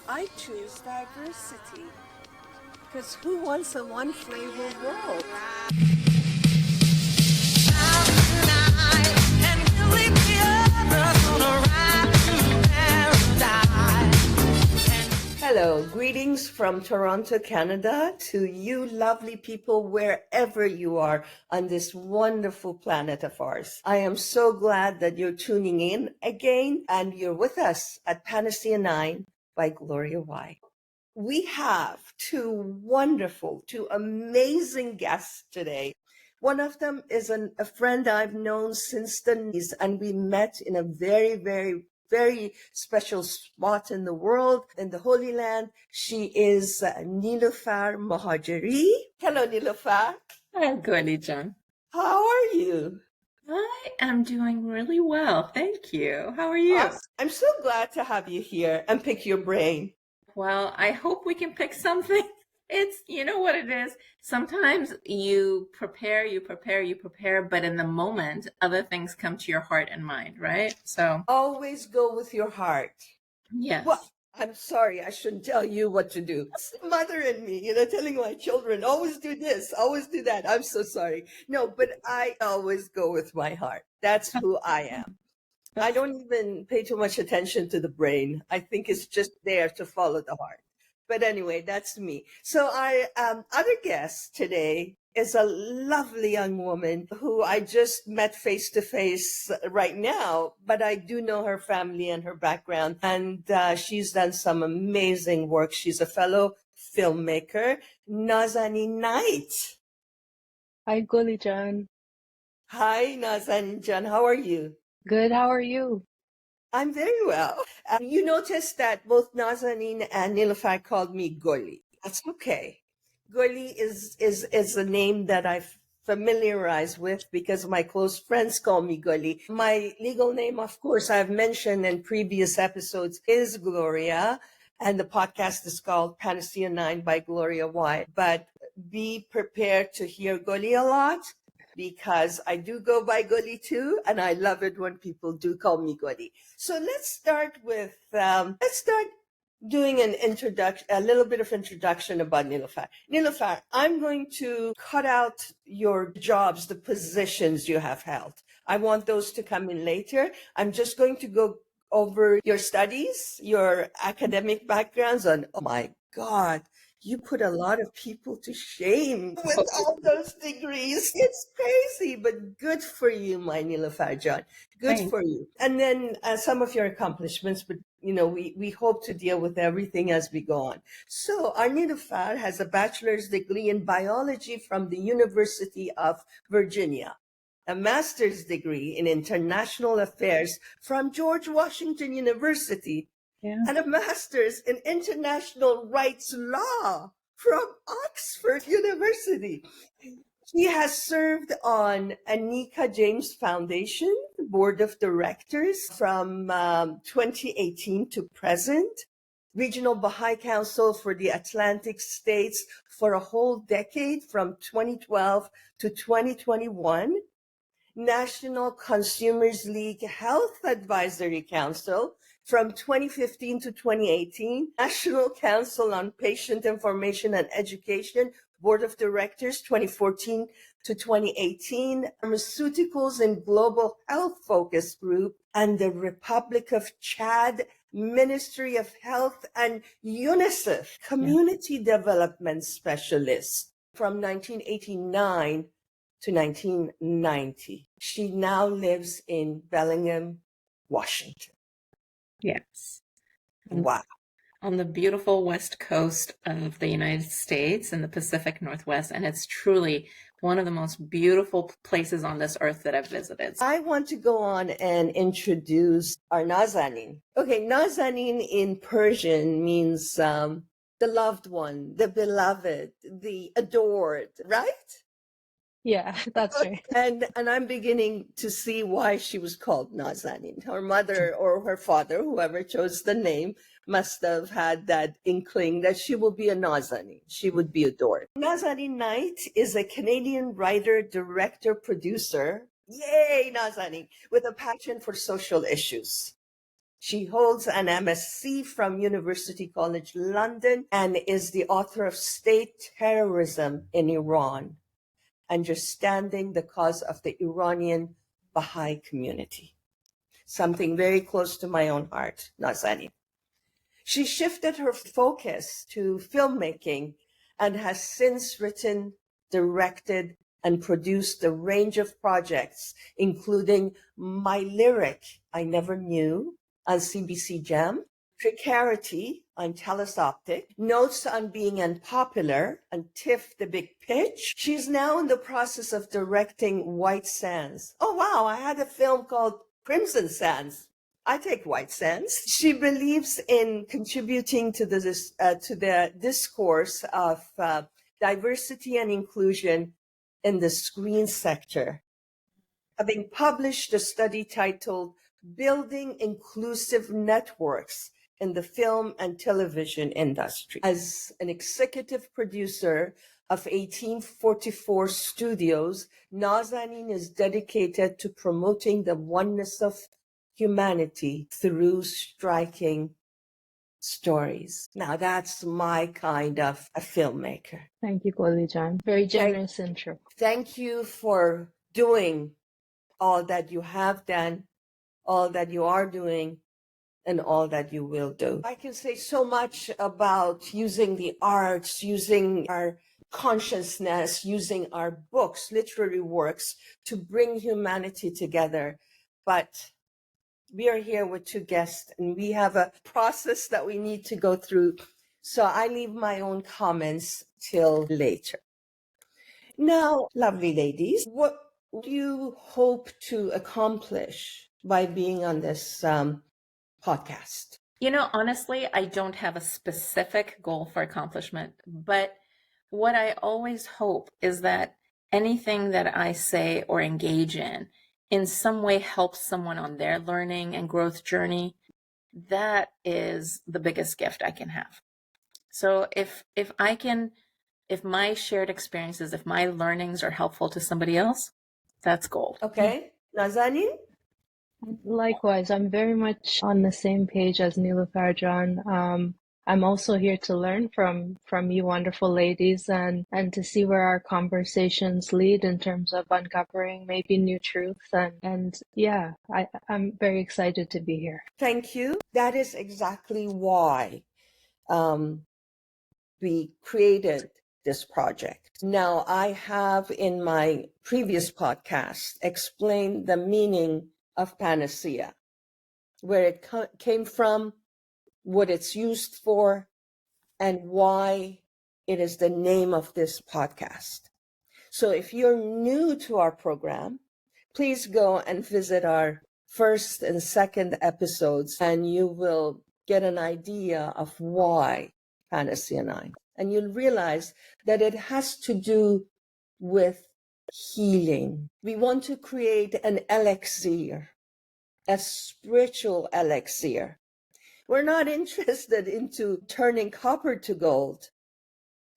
I choose diversity because who wants a one flavor world? Hello, greetings from Toronto, Canada to you lovely people wherever you are on this wonderful planet of ours. I am so glad that you're tuning in again and you're with us at Panacea9 by Gloria Y. We have two amazing guests today. One of them is a friend I've known since the 90s, and we met in a very special spot in the world, in the Holy Land. She is Nelufar Mohajeri. Hello, Nelufar. Hi, Gloria John. How are you? I am doing really well. Thank you. How are you? Awesome. I'm so glad to have you here and pick your brain. Well, I hope we can pick something. It's, you know what it is. Sometimes you prepare, but in the moment, other things come to your heart and mind, right? So always go with your heart. yes. Well, I'm sorry, I shouldn't tell you what to do. It's the mother in me, telling my children, always do this, always do that. I'm so sorry. No, but I always go with my heart. That's who I am. I don't even pay too much attention to the brain. I think it's just there to follow the heart. But anyway, that's me. So our other guest today is a lovely young woman who I just met face to face right now, but I do know her family and her background. And she's done some amazing work. She's a fellow filmmaker, Nauzanin Knight. Hi, Goli John. Hi, Nauzanin John. How are you? Good. How are you? I'm very well. You noticed that both Nauzanin and Nelufar called me Goli. That's okay. Goli is a name that I've familiarized with because my close friends call me Goli. My legal name, of course, I've mentioned in previous episodes, is Gloria, and the podcast is called Panacea9 by Gloria Y. But be prepared to hear Goli a lot, because I do go by Goli too, and I love it when people do call me Goli. So let's start with, doing an introduction, a little bit of introduction about Nelufar. Nelufar, I'm going to cut out your jobs, the positions you have held. I want those to come in later. I'm just going to go over your studies, your academic backgrounds, and oh my God, you put a lot of people to shame with all those degrees. It's crazy, but good for you, my Nelufar John. Good Thanks. for you. And then some of your accomplishments, but we hope to deal with everything as we go on. So our Nelufar has a bachelor's degree in biology from the University of Virginia, a master's degree in international affairs from George Washington University, and a master's in international rights law from Oxford University. She has served on Anika James Foundation Board of Directors from 2018 to present, Regional Baha'i Council for the Atlantic States for a whole decade from 2012 to 2021, National Consumers League Health Advisory Council from 2015 to 2018, National Council on Patient Information and Education, Board of Directors, 2014 to 2018, Pharmaceuticals and Global Health Focus Group, and the Republic of Chad, Ministry of Health, and UNICEF, Community Development Specialist from 1989 to 1990. She now lives in Bellingham, Washington. Yes. Wow. On the beautiful west coast of the United States in the Pacific Northwest, and it's truly one of the most beautiful places on this earth that I've visited. I want to go on and introduce our Nauzanin. Okay, Nauzanin in Persian means the loved one, the beloved, the adored, right? Yeah, that's right. And I'm beginning to see why she was called Nauzanin. Her mother or her father, whoever chose the name, must have had that inkling that she will be a Nauzanin. She would be adored. Nauzanin Knight is a Canadian writer, director, producer. Yay, Nauzanin, with a passion for social issues. She holds an MSc from University College London and is the author of State Terrorism in Iran, Understanding the Cause of the Iranian Baha'i Community. Something very close to my own heart, Nazanin. She shifted her focus to filmmaking and has since written, directed, and produced a range of projects, including My Lyric, I Never Knew, on CBC Gem, Precarity on Telus Optic, Notes on Being Unpopular on TIFF The Big Pitch. She's now in the process of directing White Sands. Oh, wow, I had a film called Crimson Sands. I take White Sands. She believes in contributing to the discourse of diversity and inclusion in the screen sector, having published a study titled Building Inclusive Networks in the Film and Television Industry. As an executive producer of 1844 Studios, Nauzanin is dedicated to promoting the oneness of humanity through striking stories. Now that's my kind of a filmmaker. Thank you, Golijan. Very generous intro. Thank you for doing all that you have done, all that you are doing, and all that you will do. I can say so much about using the arts, using our consciousness, using our books, literary works, to bring humanity together. But we are here with two guests, and we have a process that we need to go through. So I leave my own comments till later. Now, lovely ladies, what do you hope to accomplish by being on this podcast? You know, honestly, I don't have a specific goal for accomplishment, but what I always hope is that anything that I say or engage in some way helps someone on their learning and growth journey. That is the biggest gift I can have. So if my shared experiences, if my learnings are helpful to somebody else, that's gold. Okay. Nazanin? Likewise, I'm very much on the same page as Nelufar John. I'm also here to learn from you wonderful ladies and to see where our conversations lead in terms of uncovering maybe new truths. And yeah, I'm very excited to be here. Thank you. That is exactly why we created this project. Now, I have in my previous podcast explained the meaning of Panacea, where it came from, what it's used for, and why it is the name of this podcast. So if you're new to our program, please go and visit our first and second episodes, and you will get an idea of why Panacea9. And you'll realize that it has to do with healing. We want to create an elixir, a spiritual elixir. We're not interested into turning copper to gold.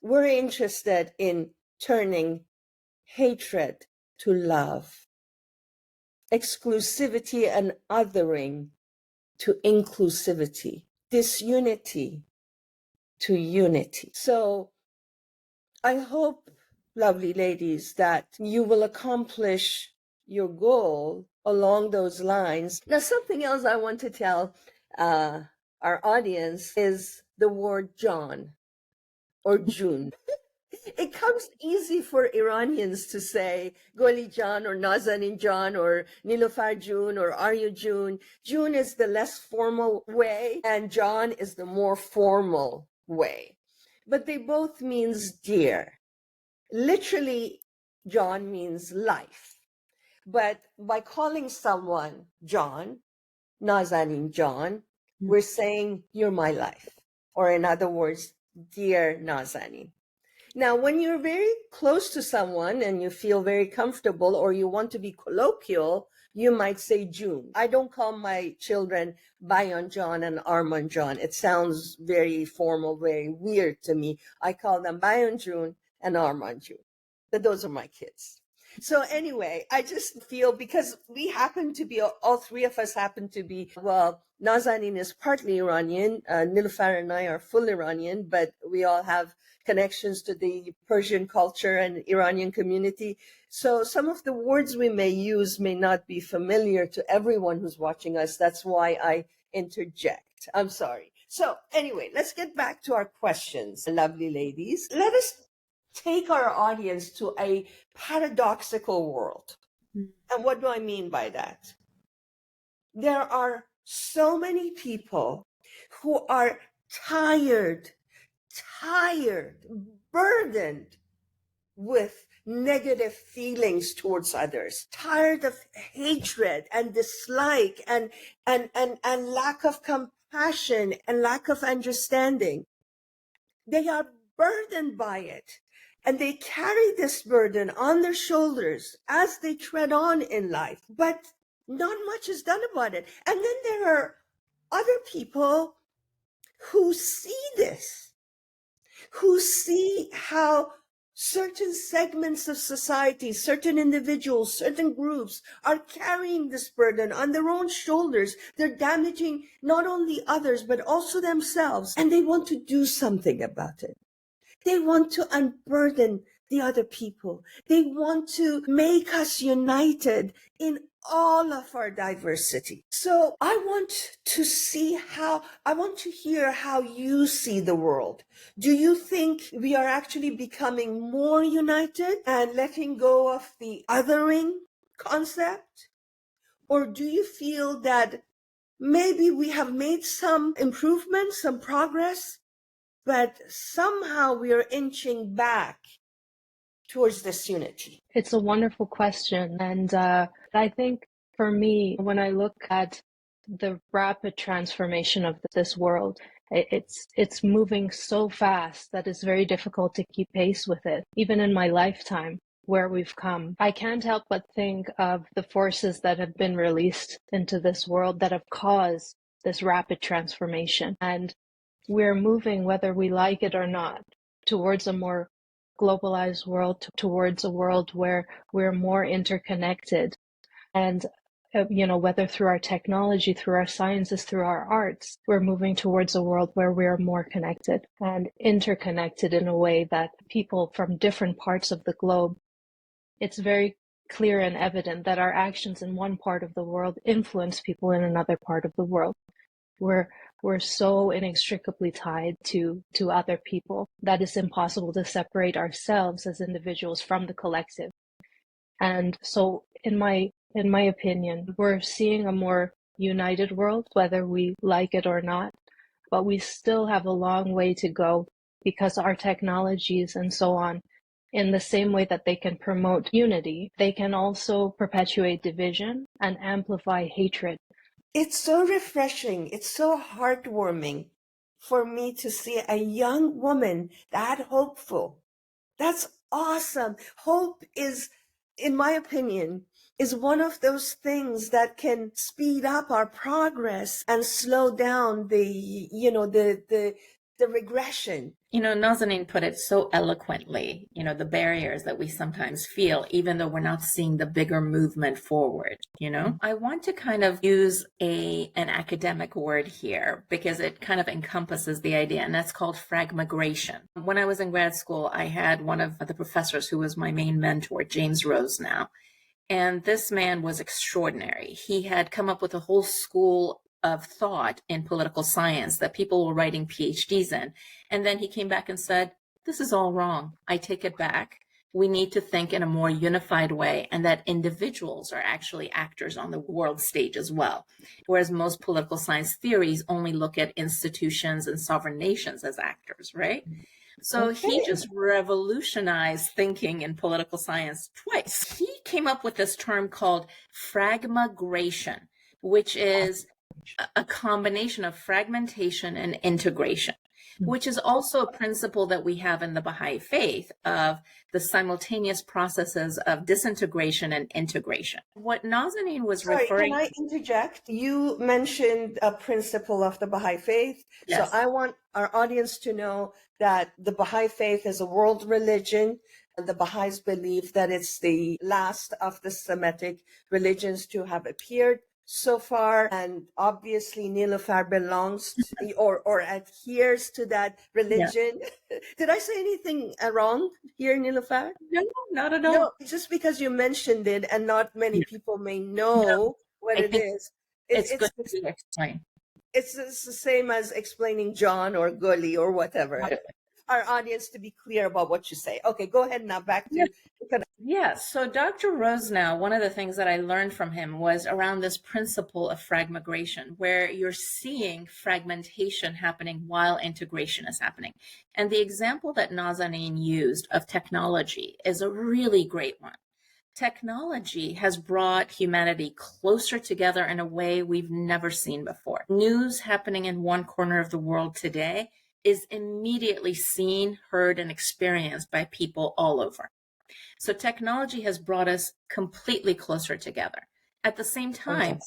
We're interested in turning hatred to love, exclusivity and othering to inclusivity, disunity to unity. So I hope, lovely ladies, that you will accomplish your goal along those lines. Now, something else I want to tell our audience is the word John or June. It comes easy for Iranians to say Goli John or Nazanin John or Nilufar June or Arya June. June is the less formal way and John is the more formal way. But they both means dear. Literally, John means life. But by calling someone John, Nazanin John, we're saying you're my life. Or in other words, dear Nazanin. Now, when you're very close to someone and you feel very comfortable or you want to be colloquial, you might say June. I don't call my children Bayan John and Arman John. It sounds very formal, very weird to me. I call them Bayan June and Arman June. But those are my kids. So anyway, I just feel because we happen to be, all three of us happen to be, well, Nazanin is partly Iranian. Nilufar and I are full Iranian, but we all have connections to the Persian culture and Iranian community. So some of the words we may use may not be familiar to everyone who's watching us. That's why I interject. I'm sorry. So anyway, let's get back to our questions, lovely ladies. Let us take our audience to a paradoxical world. And what do I mean by that? There are so many people who are tired, burdened with negative feelings towards others, tired of hatred and dislike and lack of compassion and lack of understanding. They are burdened by it. And they carry this burden on their shoulders as they tread on in life. But not much is done about it. And then there are other people who see this, who see how certain segments of society, certain individuals, certain groups are carrying this burden on their own shoulders. They're damaging not only others, but also themselves. And they want to do something about it. They want to unburden the other people. They want to make us united in all of our diversity. So I want to hear how you see the world. Do you think we are actually becoming more united and letting go of the othering concept? Or do you feel that maybe we have made some improvements, some progress, but somehow we are inching back towards this unity? It's a wonderful question. And I think for me, when I look at the rapid transformation of this world, it's moving so fast that it's very difficult to keep pace with it. Even in my lifetime, where we've come, I can't help but think of the forces that have been released into this world that have caused this rapid transformation. And we're moving, whether we like it or not, towards a more globalized world, towards a world where we're more interconnected. And, whether through our technology, through our sciences, through our arts, we're moving towards a world where we're more connected and interconnected in a way that people from different parts of the globe, it's very clear and evident that our actions in one part of the world influence people in another part of the world. We're so inextricably tied to other people that it's impossible to separate ourselves as individuals from the collective. And so in my opinion, we're seeing a more united world, whether we like it or not, but we still have a long way to go because our technologies and so on, in the same way that they can promote unity, they can also perpetuate division and amplify hatred. It's so refreshing. It's so heartwarming for me to see a young woman that hopeful. That's awesome. Hope is, in my opinion, is one of those things that can speed up our progress and slow down the regression. Nazanin put it so eloquently, the barriers that we sometimes feel, even though we're not seeing the bigger movement forward, I want to kind of use an academic word here because it kind of encompasses the idea, and that's called fragmigration. When I was in grad school, I had one of the professors who was my main mentor, James Rose now, and this man was extraordinary. He had come up with a whole school of thought in political science that people were writing PhDs in. And then he came back and said, this is all wrong. I take it back. We need to think in a more unified way, and that individuals are actually actors on the world stage as well. Whereas most political science theories only look at institutions and sovereign nations as actors, right? So he just revolutionized thinking in political science twice. He came up with this term called fragmigration, which is a combination of fragmentation and integration, which is also a principle that we have in the Baha'i faith of the simultaneous processes of disintegration and integration. What Nazanin was referring... Can I interject? You mentioned a principle of the Baha'i faith. Yes. So I want our audience to know that the Baha'i faith is a world religion. The Baha'is believe that it's the last of the Semitic religions to have appeared so far, and obviously Nelufar belongs to, or adheres to that religion. Yeah. Did I say anything wrong here, Nelufar? No, not at all. No, just because you mentioned it and not many people may know what it is. It's good to explain. It's the same as explaining John or Gully or whatever. Okay. Our audience to be clear about what you say. Okay, go ahead now, back to... Yeah, so Dr. Rosenau, one of the things that I learned from him was around this principle of fragmigration, where you're seeing fragmentation happening while integration is happening. And the example that Nazanin used of technology is a really great one. Technology has brought humanity closer together in a way we've never seen before. News happening in one corner of the world today is immediately seen, heard, and experienced by people all over. So technology has brought us completely closer together. At the same time,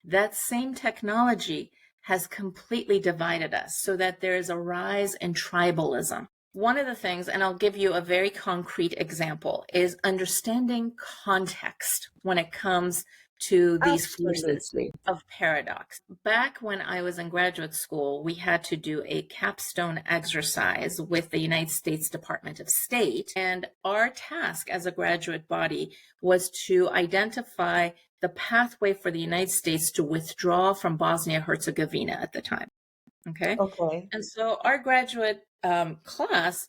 that same technology has completely divided us so that there is a rise in tribalism. One of the things, and I'll give you a very concrete example, is understanding context when it comes to these forces of paradox. Back when I was in graduate school, we had to do a capstone exercise with the United States Department of State. And our task as a graduate body was to identify the pathway for the United States to withdraw from Bosnia-Herzegovina at the time. Okay. And so our graduate class,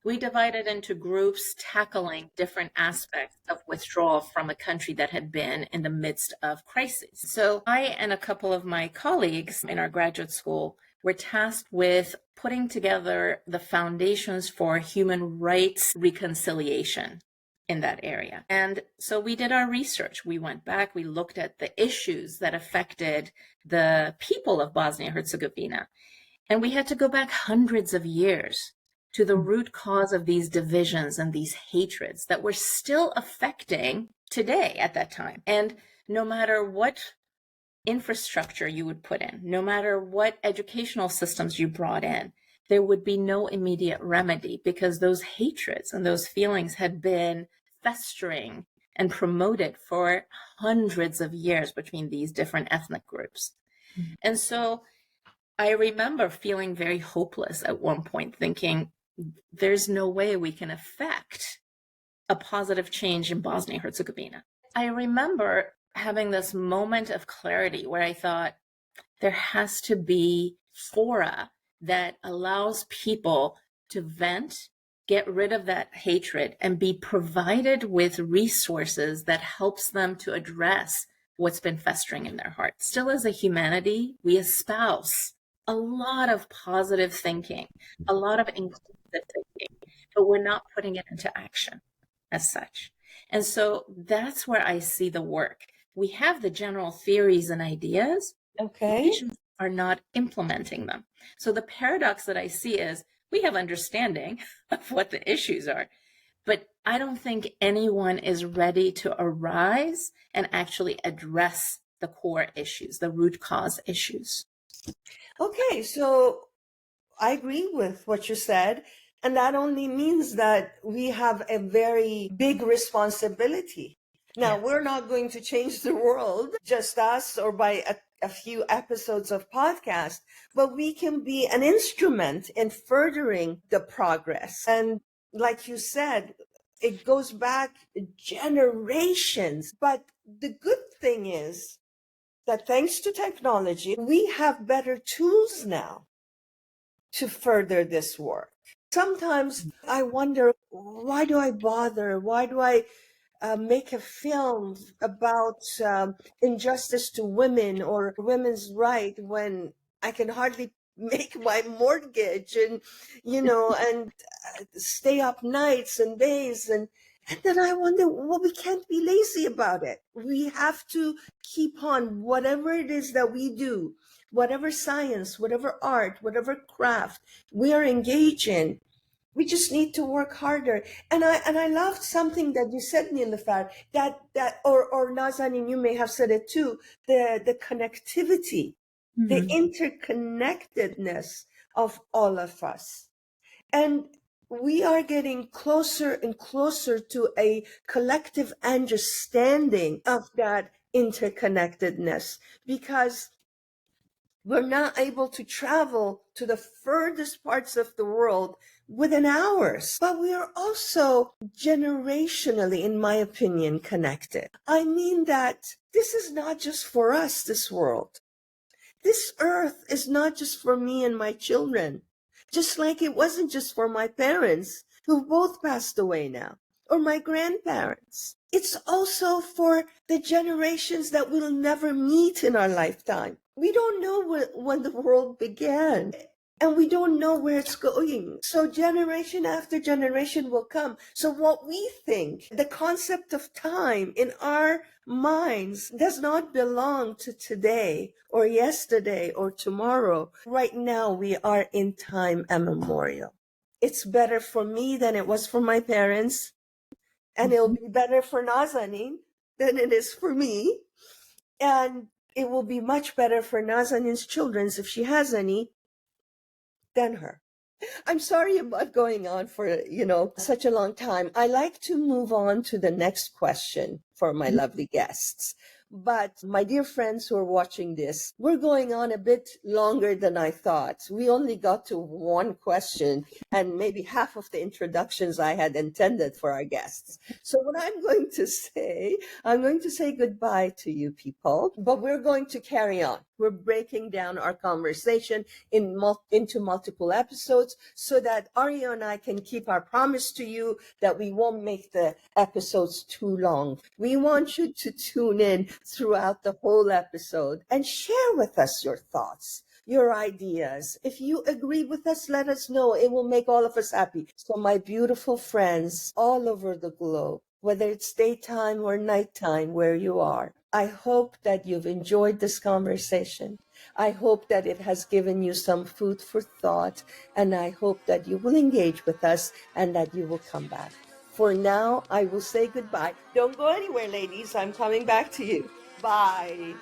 we divided into groups tackling different aspects of withdrawal from a country that had been in the midst of crisis. So I and a couple of my colleagues in our graduate school were tasked with putting together the foundations for human rights reconciliation in that area. And so we did our research. We went back, we looked at the issues that affected the people of Bosnia-Herzegovina. And we had to go back hundreds of years to the root cause of these divisions and these hatreds that were still affecting today at that time. And no matter what infrastructure you would put in, no matter what educational systems you brought in, there would be no immediate remedy because those hatreds and those feelings had been festering and promoted for hundreds of years between these different ethnic groups. And so I remember feeling very hopeless at one point, thinking, there's no way we can affect a positive change in Bosnia-Herzegovina. I remember having this moment of clarity where I thought there has to be fora that allows people to vent, get rid of that hatred, and be provided with resources that helps them to address what's been festering in their hearts. Still, as a humanity, we espouse a lot of positive thinking, a lot of inclusive thinking, but we're not putting it into action as such. And so that's where I see the work. We have the general theories and ideas. Patients are not implementing them. So the paradox that I see is we have understanding of what the issues are, but I don't think anyone is ready to arise and actually address the core issues, the root cause issues. Okay, so I agree with what you said. And that only means that we have a very big responsibility. Now, we're not going to change the world, just us or by a few episodes of podcast, but we can be an instrument in furthering the progress. And like you said, it goes back generations. But the good thing is that thanks to technology, we have better tools now to further this work. Sometimes I wonder, why do I bother? Why do I make a film about injustice to women or women's right when I can hardly make my mortgage and, and stay up nights and days. And then I wonder, well, we can't be lazy about it. We have to keep on whatever it is that we do, whatever science, whatever art, whatever craft we are engaged in. We just need to work harder. And I loved something that you said, Nelufar, or Nazanin, you may have said it too, the connectivity, the interconnectedness of all of us. And we are getting closer and closer to a collective understanding of that interconnectedness, because we're not able to travel to the furthest parts of the world within hours, but we are also generationally, in my opinion, connected. I mean that this is not just for us, this world. This earth is not just for me and my children, just like it wasn't just for my parents, who both passed away now, or my grandparents. It's also for the generations that we'll never meet in our lifetime. We don't know when the world began, and we don't know where it's going. So generation after generation will come. So what we think, the concept of time in our minds, does not belong to today or yesterday or tomorrow. Right now, we are in time immemorial. It's better for me than it was for my parents, and it'll be better for Nazanin than it is for me. And it will be much better for Nazanin's children, if she has any, than her. I'm sorry about going on for, such a long time. I like to move on to the next question for my lovely guests. But my dear friends who are watching this, we're going on a bit longer than I thought. We only got to one question and maybe half of the introductions I had intended for our guests. So what I'm going to say goodbye to you people, but we're going to carry on. We're breaking down our conversation into multiple episodes so that Arya and I can keep our promise to you that we won't make the episodes too long. We want you to tune in throughout the whole episode and share with us your thoughts, your ideas. If you agree with us, let us know. It will make all of us happy. So my beautiful friends all over the globe, whether it's daytime or nighttime where you are, I hope that you've enjoyed this conversation. I hope that it has given you some food for thought, and I hope that you will engage with us and that you will come back. For now, I will say goodbye. Don't go anywhere, ladies. I'm coming back to you. Bye.